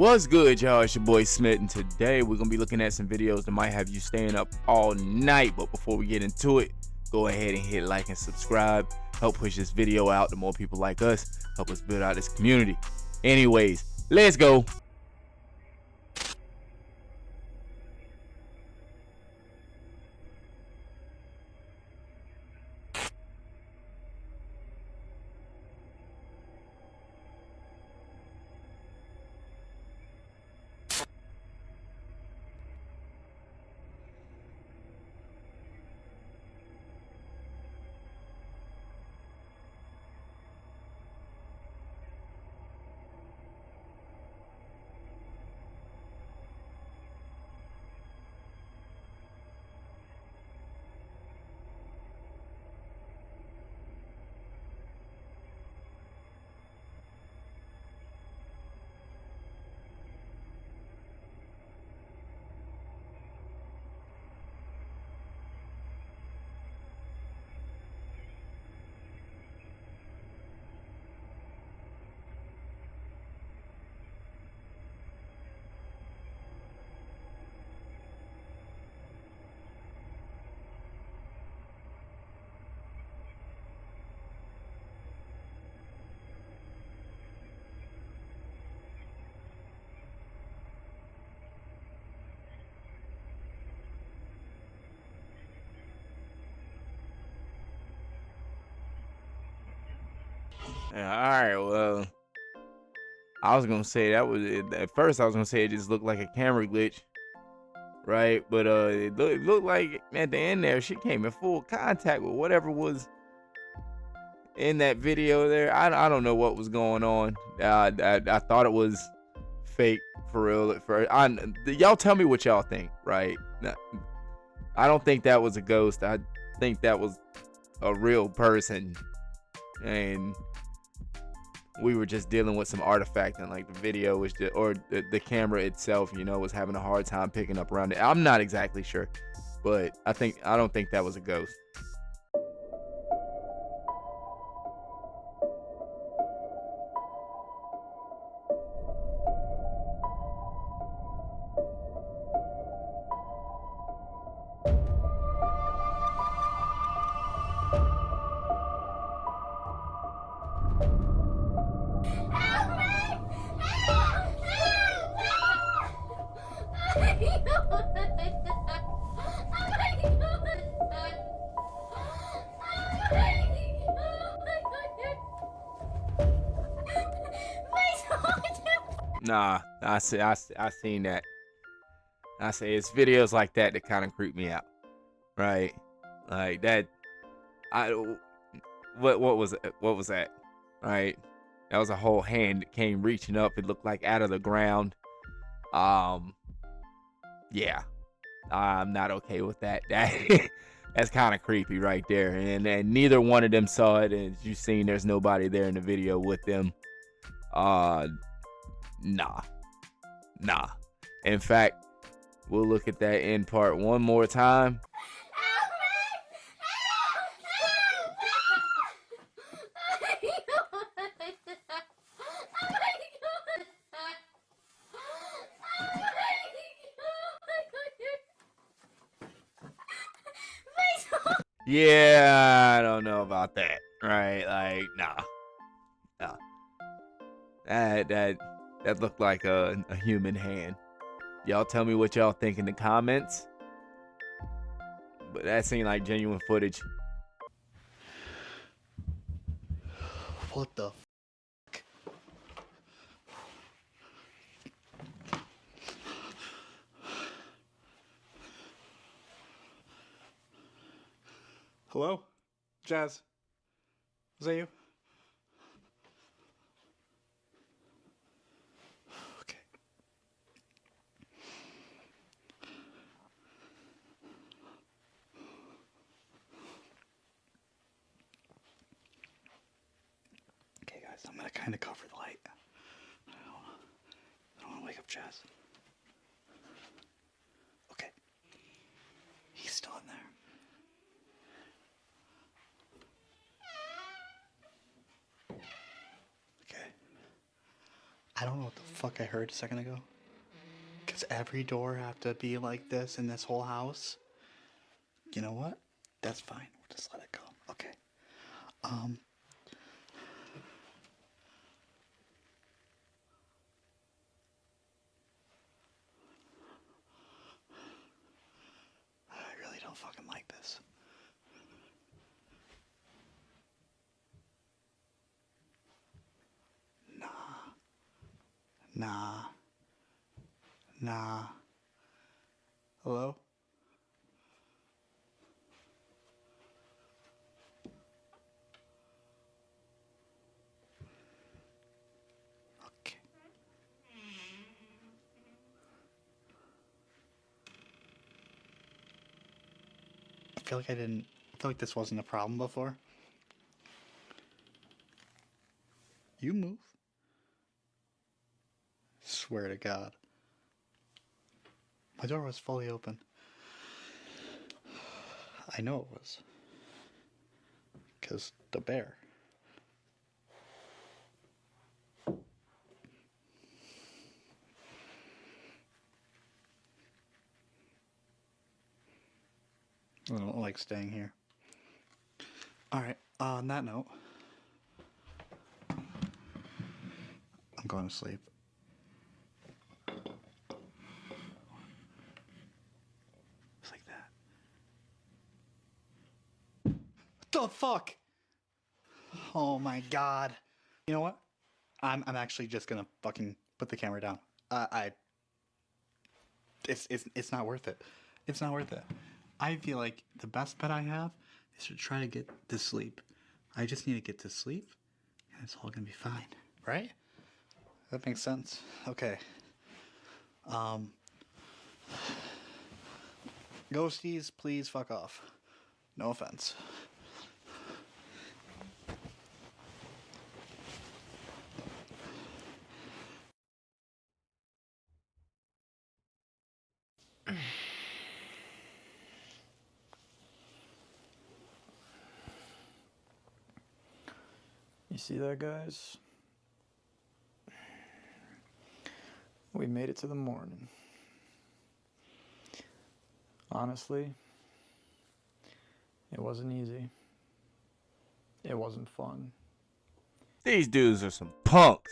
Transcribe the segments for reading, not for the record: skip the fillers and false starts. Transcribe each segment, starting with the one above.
What's good, y'all? It's your boy Smith, and today we're gonna be looking at some videos that might have you staying up all night. But before we get into it, go ahead and hit like and subscribe. Help push this video out to more people like us. Help us build out this community. Anyways, let's go. Yeah, all right, well, I was gonna say that was it. At first I was gonna say it just looked like a camera glitch, right? But it looked like at the end there she came in full contact with whatever was in that video there. I don't know what was going on. I thought it was fake for real. Y'all tell me what y'all think, right? I don't think that was a ghost. I think that was a real person, and we were just dealing with some artifact, and like the video was just, or the camera itself, was having a hard time picking up around it. I'm not exactly sure, but I don't think that was a ghost. Nah, I seen that. I say it's videos like that that kind of creep me out, right? Like that. I what was it? What was that? Right? That was a whole hand that came reaching up. It looked like out of the ground. Um, yeah, I'm not okay with that. That's kind of creepy right there. And neither one of them saw it. And as you seen, there's nobody there in the video with them. Nah. In fact, we'll look at that end part one more time. Yeah, I don't know about that. Right? Like, nah. That looked like a human hand. Y'all tell me what y'all think in the comments. But that seemed like genuine footage. What the fuck? Hello? Jazz? Is that you? Okay. Okay, guys, I'm gonna kind of cover the light. I don't want to wake up Jazz. Okay. He's still in there. I I don't know what the fuck I heard a second ago. Because every door have to be like this in this whole house. You know what? That's fine. We'll just let it go. Okay. I really don't fucking like this. Nah. Hello? Okay. I feel like this wasn't a problem before. You move. Swear to God. My door was fully open. I know it was. Because the bear. I don't like staying here. Alright, on that note, I'm going to sleep. It's like that. What the fuck? Oh my God. You know what? I'm actually just gonna fucking put the camera down. It's not worth it. It's not worth it. I feel like the best bet I have is to try to get to sleep. I just need to get to sleep, and it's all gonna be fine, right? That makes sense. Okay. Ghosties, please fuck off. No offense. You see that, guys? We made it to the morning. Honestly, it wasn't easy. It wasn't fun. These dudes are some punks.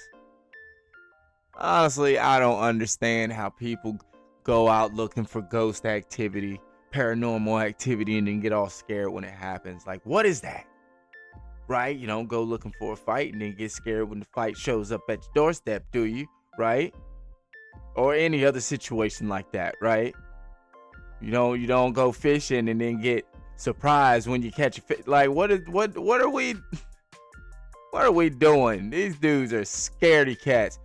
Honestly, I don't understand how people go out looking for ghost activity, paranormal activity, and then get all scared when it happens. Like, what is that? Right? You don't go looking for a fight and then get scared when the fight shows up at your doorstep, do you? Right? Or any other situation like that, right? You don't go fishing and then get surprised when you catch a fish. Like, what are we doing? These dudes are scaredy cats.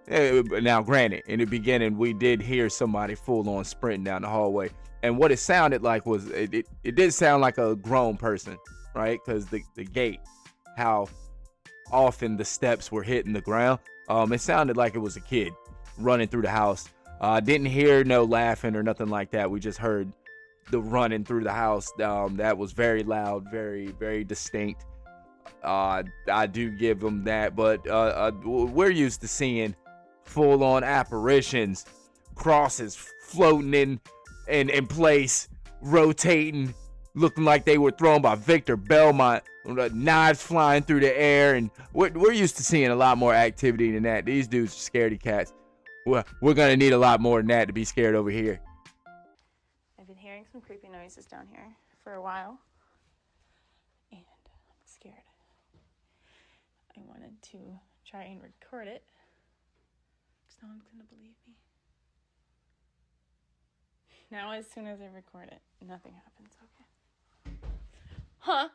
Now, granted, in the beginning, we did hear somebody full on sprinting down the hallway, and what it sounded like was it did sound like a grown person, right? Because the gate, how often the steps were hitting the ground, it sounded like it was a kid running through the house. Didn't hear no laughing or nothing like that. We just heard the running through the house. That was very loud, very, very distinct. I do give them that, but we're used to seeing full-on apparitions, crosses floating in place, rotating, looking like they were thrown by Victor Belmont, knives flying through the air, and we're used to seeing a lot more activity than that. These dudes are scaredy cats. We're gonna need a lot more than that to be scared over here. I've been hearing some creepy noises down here for a while, and I'm scared. I wanted to try and record it, because no one's gonna believe me. Now, as soon as I record it, nothing happens, okay? Huh?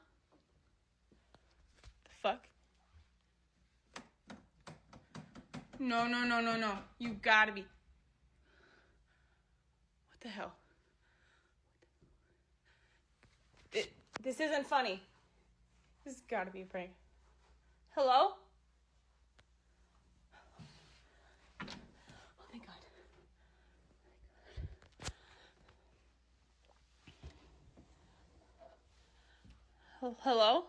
The fuck? No. You gotta be. What the hell? This isn't funny. This has gotta be a prank. Hello? Oh, thank God. Hello?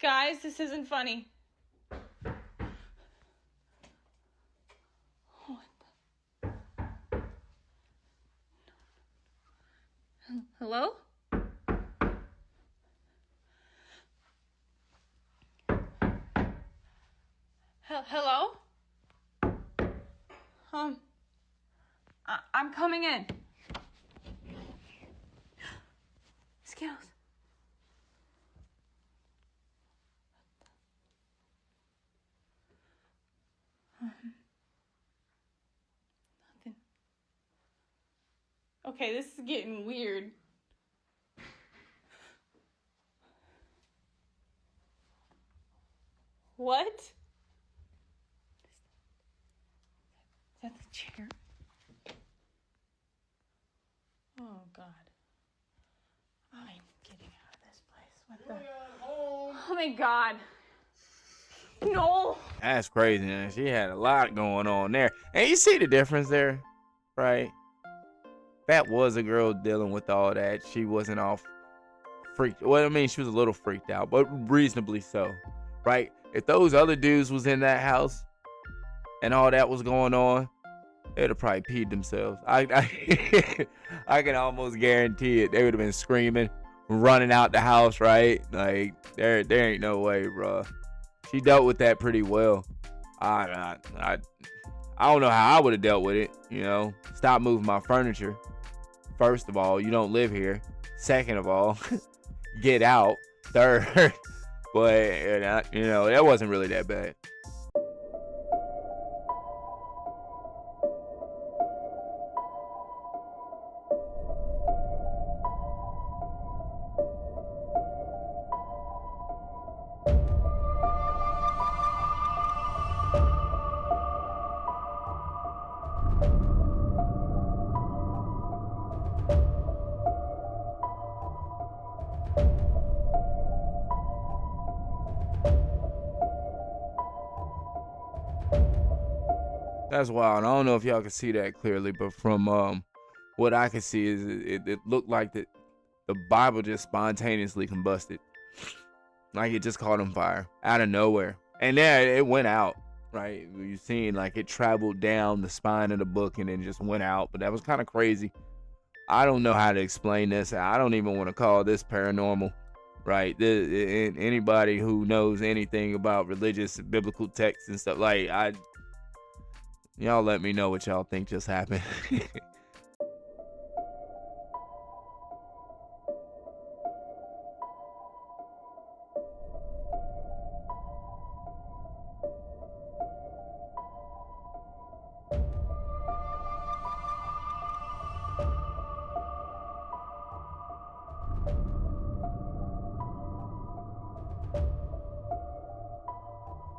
Guys, this isn't funny. Hello? Hello? I'm coming in. Skittles. Nothing. Okay, this is getting weird. What? Is that the chair? Oh, God. I'm getting out of this place. What the? Oh, my God. No. That's crazy, man. She had a lot going on there. And you see the difference there, right? That was a girl dealing with all that. She wasn't all freaked. Well, I mean, she was a little freaked out, but reasonably so, right? If those other dudes was in that house and all that was going on, they'd have probably peed themselves. I can almost guarantee it. They would have been screaming, running out the house, right? Like, there ain't no way, bro. She dealt with that pretty well. I don't know how I would have dealt with it, you know. Stop moving my furniture. First of all, you don't live here. Second of all, get out. Third, but, you know, that wasn't really that bad. That's wild. I don't know if y'all can see that clearly, but from what I can see is it looked like the Bible just spontaneously combusted. Like it just caught on fire out of nowhere. And then it went out, right? You seen like it traveled down the spine of the book and then just went out. But that was kind of crazy. I don't know how to explain this. I don't even want to call this paranormal, right? Anybody who knows anything about religious biblical texts and stuff, like y'all let me know what y'all think just happened.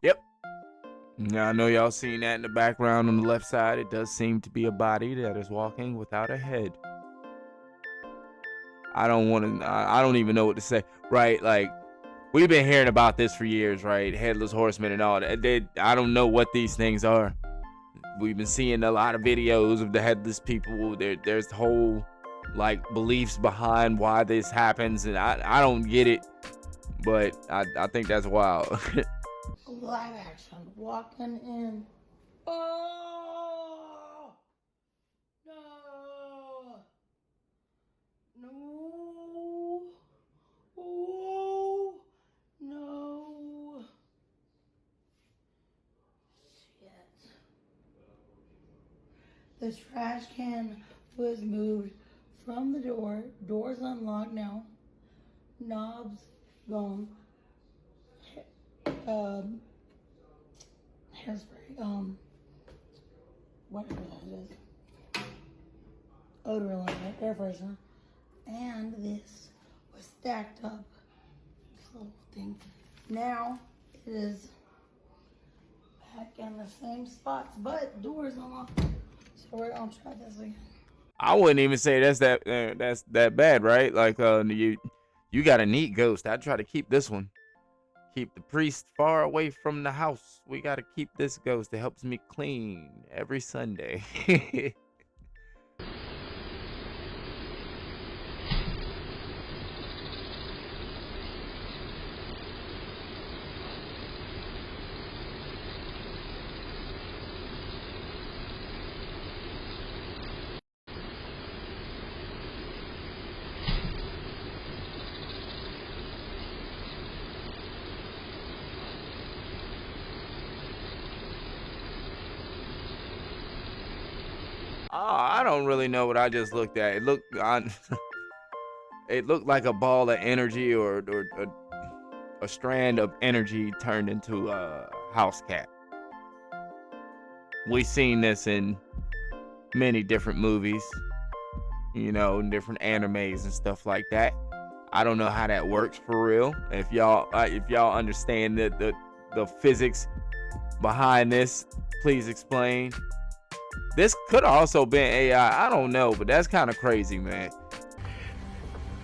Yep. Now, I know y'all seen that in the background on the left side. It does seem to be a body that is walking without a head. I don't even know what to say, right? Like, we've been hearing about this for years, right? Headless horsemen and all that. I don't know what these things are. We've been seeing a lot of videos of the headless people. There's whole, like, beliefs behind why this happens, and I don't get it, but I think that's wild. Live action, walking in. Oh no! No! Oh no! Shit! The trash can was moved from the door. Door's unlocked now. Knobs gone. Hairspray, whatever that is, odor eliminator, air freshener, and this was stacked up, this little thing. Now it is back in the same spots, but doors unlocked. So we're gonna try this again. I wouldn't even say that's that bad, right? Like, you got a neat ghost. I'd try to keep this one. Keep the priest far away from the house. We got to keep this ghost. It helps me clean every Sunday. I don't really know what I just looked at. It looked it looked like a ball of energy or a strand of energy turned into a house cat. We've seen this in many different movies, you know, different animes and stuff like that. I don't know how that works for real. If y'all understand the physics behind this, please explain. This could also been AI. I don't know, but that's kind of crazy, man.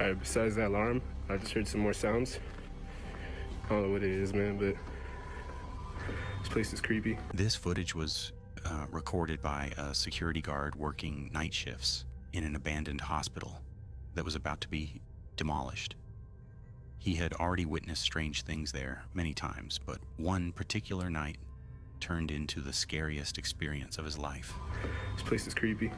All right, besides that alarm, I just heard some more sounds. I don't know what it is, man, but this place is creepy. This footage was recorded by a security guard working night shifts in an abandoned hospital that was about to be demolished. He had already witnessed strange things there many times, but one particular night turned into the scariest experience of his life. This place is creepy.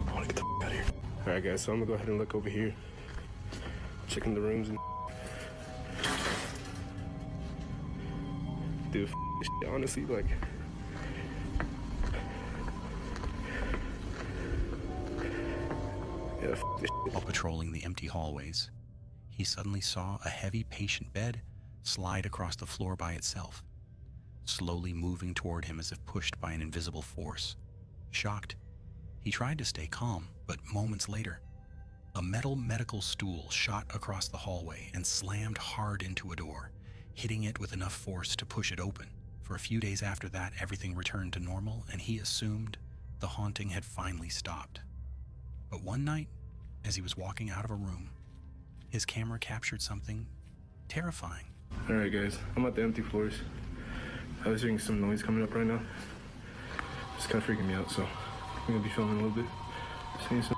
I want to get the out of here. All right, guys, so I'm gonna go ahead and look over here, checking the rooms and dude, this shit, honestly, like. Yeah, this shit. While patrolling the empty hallways, he suddenly saw a heavy patient bed slide across the floor by itself, slowly moving toward him as if pushed by an invisible force. Shocked, he tried to stay calm, but moments later, a metal medical stool shot across the hallway and slammed hard into a door, hitting it with enough force to push it open. For a few days after that, everything returned to normal, and he assumed the haunting had finally stopped. But one night, as he was walking out of a room, his camera captured something terrifying. All right, guys, I'm at the empty floors. I was hearing some noise coming up right now. It's kind of freaking me out, so I'm gonna be filming a little bit. Seeing some.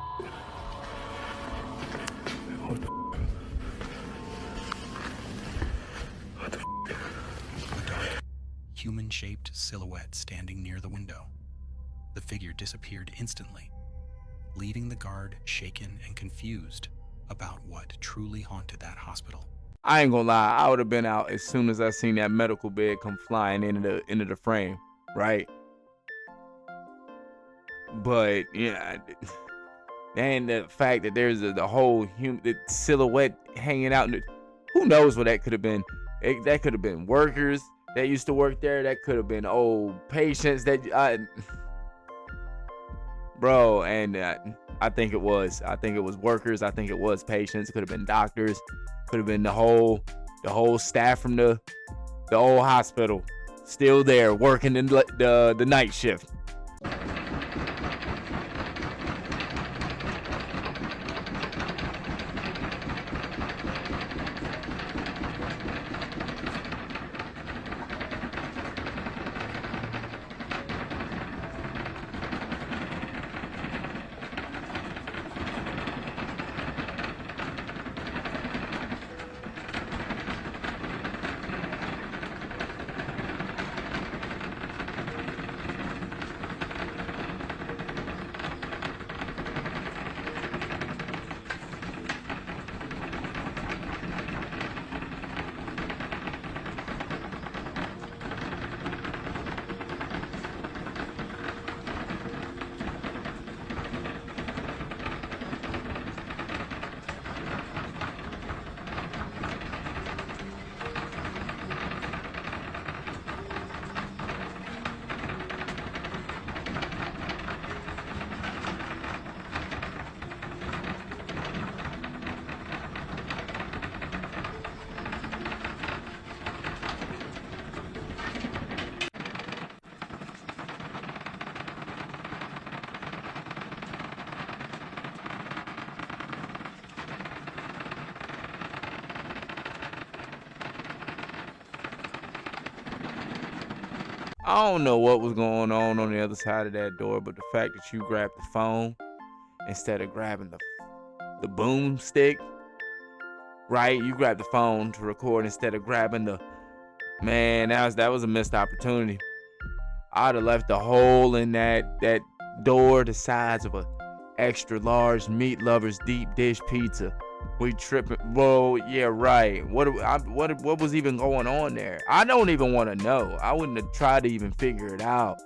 What the? What the? A dark, human-shaped silhouette standing near the window. The figure disappeared instantly, leaving the guard shaken and confused about what truly haunted that hospital. I ain't gonna lie, I would have been out as soon as I seen that medical bed come flying into the frame, right? But yeah, and the fact that there's the whole the silhouette hanging out, who knows what that could have been? That could have been workers that used to work there. That could have been old patients that bro, and I think it was workers. I think it was patients. Could have been doctors. Could have been the whole staff from the old hospital still there working in the night shift. I don't know what was going on the other side of that door, but the fact that you grabbed the phone instead of grabbing the boomstick, right? You grabbed the phone to record instead of grabbing man, that was a missed opportunity. I'd have left a hole in that door the size of a extra large meat lover's deep dish pizza We tripping, bro. Yeah, right. What was even going on there? I don't even want to know. I wouldn't have tried to even figure it out.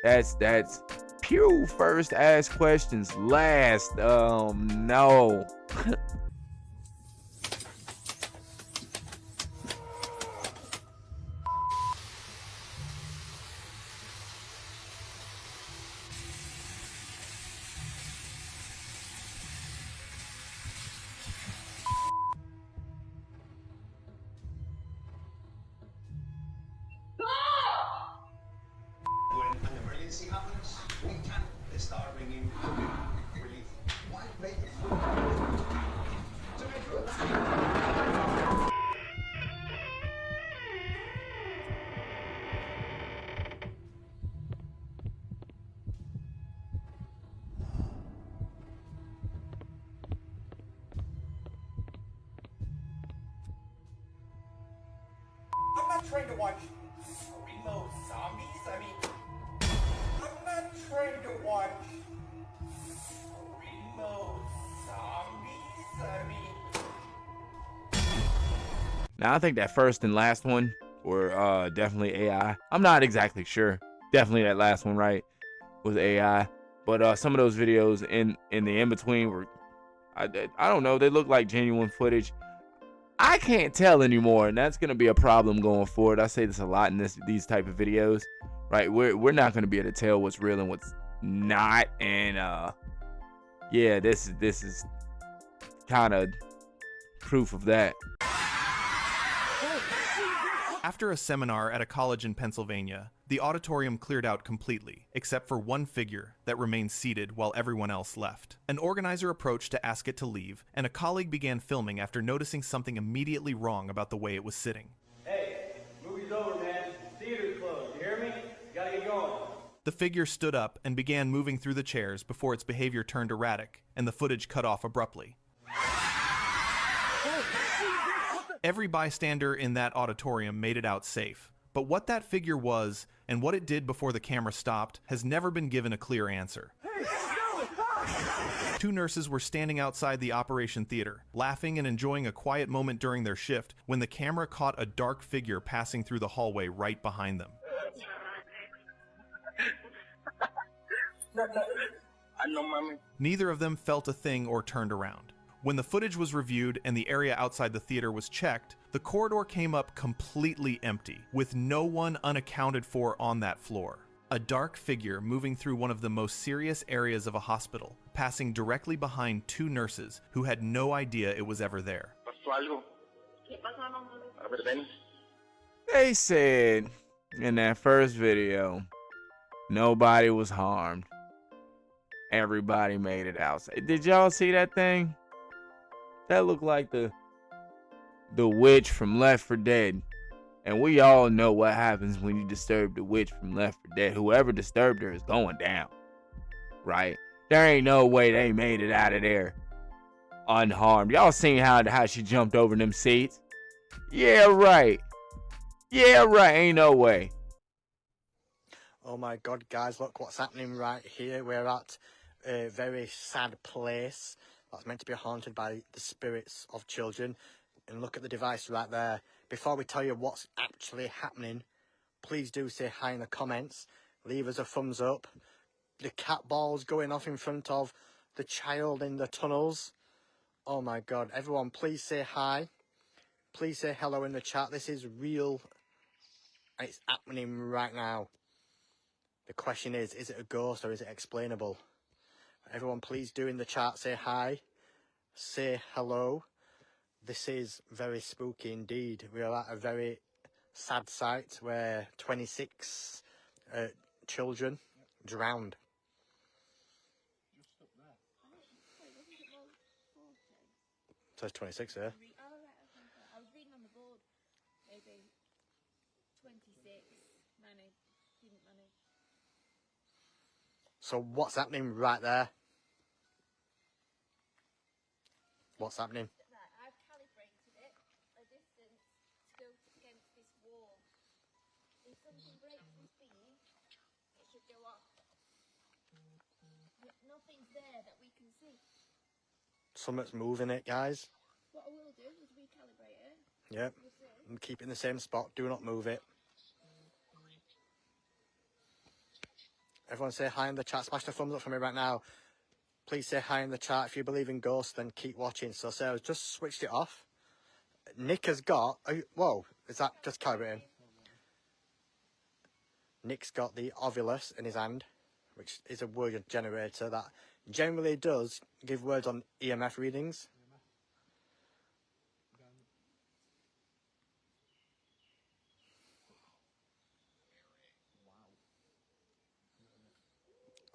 That's Pew first, ask questions last. No. When an emergency happens, we can't start ringing relief. Why make a fool to make rules? I'm not trying to watch screamo zombies. I mean, I'm not trying to watch screamo zombies. I mean. Now I think that first and last one were definitely AI. I'm not exactly sure. Definitely that last one, right, was AI. But some of those videos in the in between were, I don't know. They look like genuine footage. I can't tell anymore, and that's gonna be a problem going forward. I say this a lot in these type of videos, right? We're not gonna be able to tell what's real and what's not, and yeah, this is kind of proof of that. After a seminar at a college in Pennsylvania, the auditorium cleared out completely, except for one figure that remained seated while everyone else left. An organizer approached to ask it to leave, and a colleague began filming after noticing something immediately wrong about the way it was sitting. Hey, movie's over, man. Theater's closed. You hear me? Gotta get going. The figure stood up and began moving through the chairs before its behavior turned erratic, and the footage cut off abruptly. Every bystander in that auditorium made it out safe, but what that figure was and what it did before the camera stopped has never been given a clear answer. Two nurses were standing outside the operation theater, laughing and enjoying a quiet moment during their shift when the camera caught a dark figure passing through the hallway right behind them. Neither of them felt a thing or turned around. When the footage was reviewed and the area outside the theater was checked, the corridor came up completely empty, with no one unaccounted for on that floor. A dark figure moving through one of the most serious areas of a hospital, passing directly behind two nurses who had no idea it was ever there. They said in that first video, nobody was harmed. Everybody made it outside. Did y'all see that thing? That looked like the witch from Left 4 Dead. And we all know what happens when you disturb the witch from Left 4 Dead. Whoever disturbed her is going down. Right? There ain't no way they made it out of there unharmed. Y'all seen how she jumped over them seats? Yeah, right. Yeah, right. Ain't no way. Oh my god, guys, look what's happening right here. We're at a very sad place that's meant to be haunted by the spirits of children. And look at the device right there. Before we tell you what's actually happening, please do say hi in the comments. Leave us a thumbs up. The cat ball's going off in front of the child in the tunnels. Oh my god, everyone please say hi. Please say hello in the chat. This is real. It's happening right now. The question is it a ghost or is it explainable? Everyone please do in the chat say hi, say hello. This is very spooky indeed. We are at a very sad site where 26 children drowned. It says 26 here. I was reading on the board, maybe 26, managed, didn't manage. So what's happening right there? What's happening? I've calibrated it a distance to go against this wall. If something breaks this beam, it should go off. But nothing's there that we can see. something's moving it, guys. What I will do is recalibrate it. Yep. And keep it in the same spot. Do not move it. Everyone say hi in the chat. Smash the thumbs up for me right now. Please say hi in the chat. If you believe in ghosts, then keep watching. So Sarah's just switched it off. Nick has got... whoa, is that just calibrating? Nick's got the Ovilus in his hand, which is a word generator that generally does give words on EMF readings.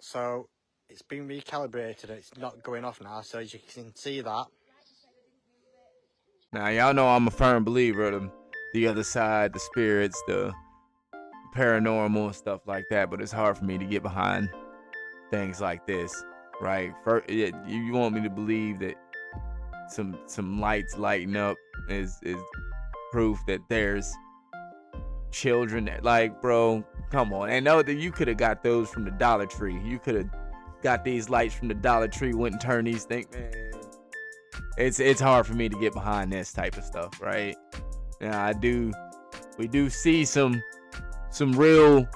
So it's been recalibrated. It's not going off now, so as you can see that. Now, y'all know I'm a firm believer of the other side, the spirits, the paranormal and stuff like that, but it's hard for me to get behind things like this, right? First, you want me to believe that some lights lighting up is proof that there's children that, like, bro, come on. And know that you could have got those from the Dollar Tree. You could have got these lights from the Dollar Tree, went and turned these things, man. It's hard for me to get behind this type of stuff, right? Now we do see some real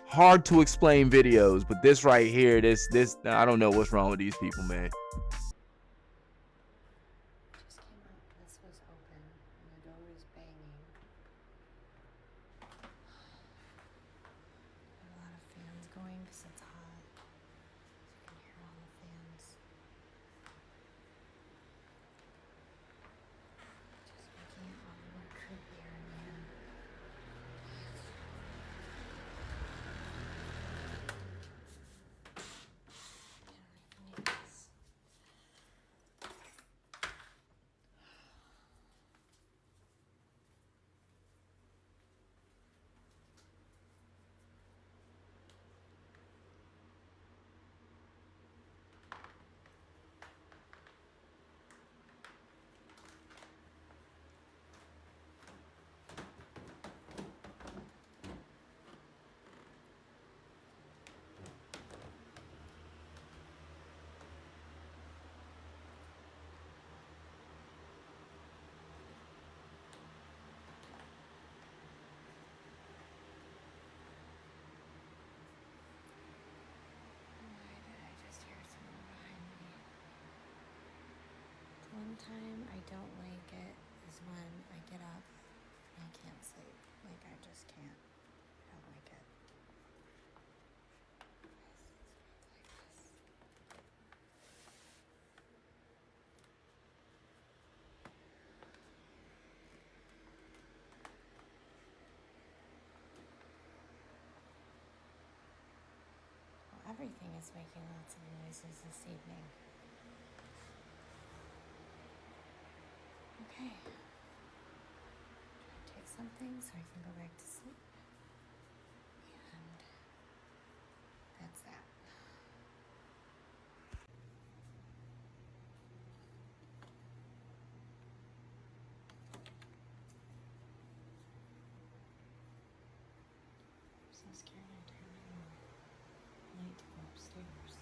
hard to explain videos, but this right here, this I don't know what's wrong with these people, man. Just came out. This was open, and the door was banging. A lot of fans going because it's hot, so you can hear all the fans. Just making it all more creepier in here. One time I don't like it is when I get up and I can't sleep. Like, I just can't. I don't like it. Well, everything is making lots of noises this evening. Okay. Try to take something so I can go back to sleep. And that's that. I'm so scared I turned on the light to go upstairs.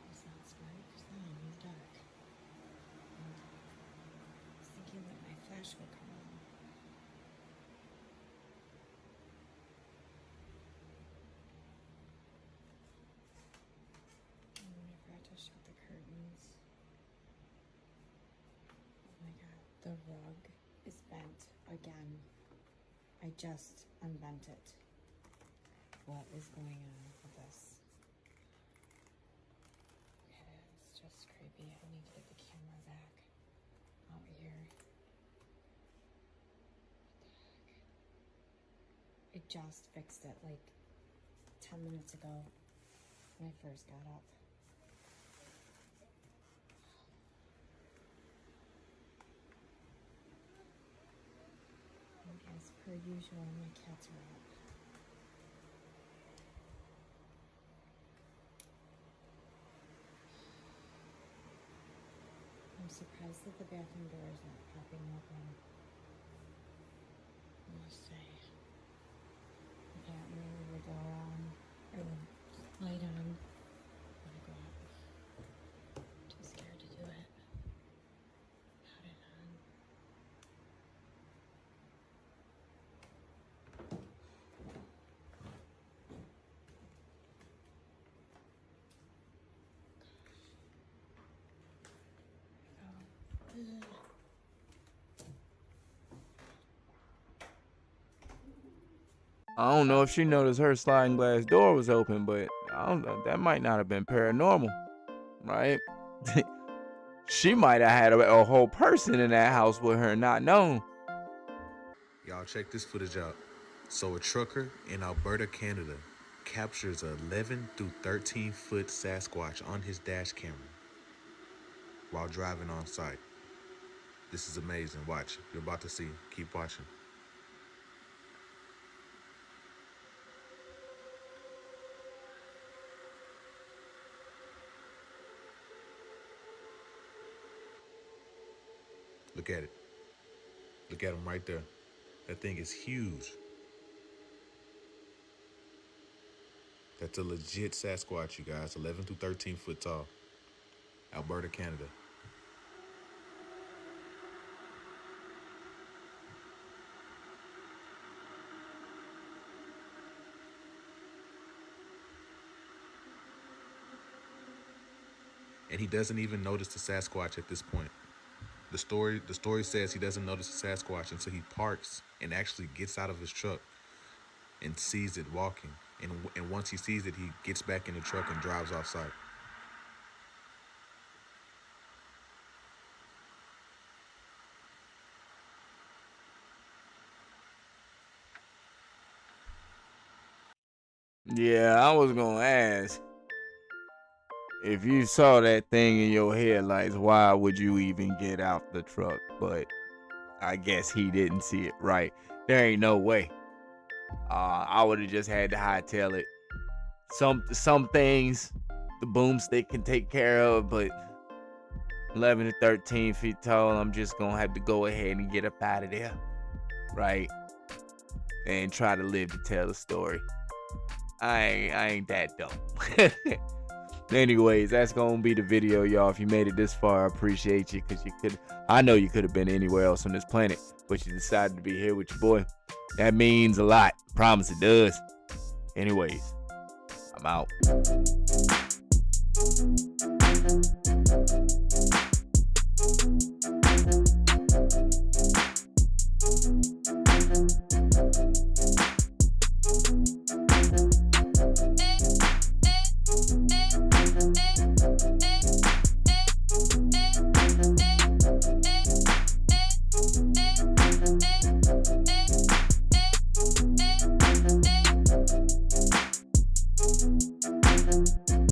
It's not smart because then I'm in the dark. And I was thinking that my flash would come on. And I forgot to shut the curtains. Oh my god, the rug is bent again. I just unbent it. What is going on with this? It's just creepy. I need to get the camera back out here. What the heck? I just fixed it like 10 minutes ago when I first got up. And as per usual, my cats are up. I'm surprised that the bathroom door is not popping open. I must say. Apparently we would go on I will lie down. I'm gonna go out. Too scared to do it. Got it on. I don't know if she noticed her sliding glass door was open, but I don't know. That might not have been paranormal, right? She might have had a whole person in that house with her not known. Y'all check this footage out. So a trucker in Alberta, Canada captures a 11 through 13 foot Sasquatch on his dash camera while driving on site. This is amazing. Watch. You're about to see. Keep watching. Look at it. Look at him right there. That thing is huge. That's a legit Sasquatch, you guys. 11 to 13 foot tall. Alberta, Canada. And he doesn't even notice the Sasquatch at this point. The story says he doesn't notice the Sasquatch until he parks and actually gets out of his truck and sees it walking. And once he sees it, he gets back in the truck and drives off site. Yeah, I was gonna ask. If you saw that thing in your headlights, why would you even get out the truck? But I guess he didn't see it right. There ain't no way. I would have just had to hightail it. Some things the boomstick can take care of, but 11 to 13 feet tall, I'm just gonna have to go ahead and get up out of there, right? And try to live to tell the story. I ain't that dumb. Anyways, that's gonna be the video, y'all. If you made it this far, I appreciate you, because I know you could have been anywhere else on this planet, but you decided to be here with your boy. That means a lot. Promise it does. Anyways, I'm out.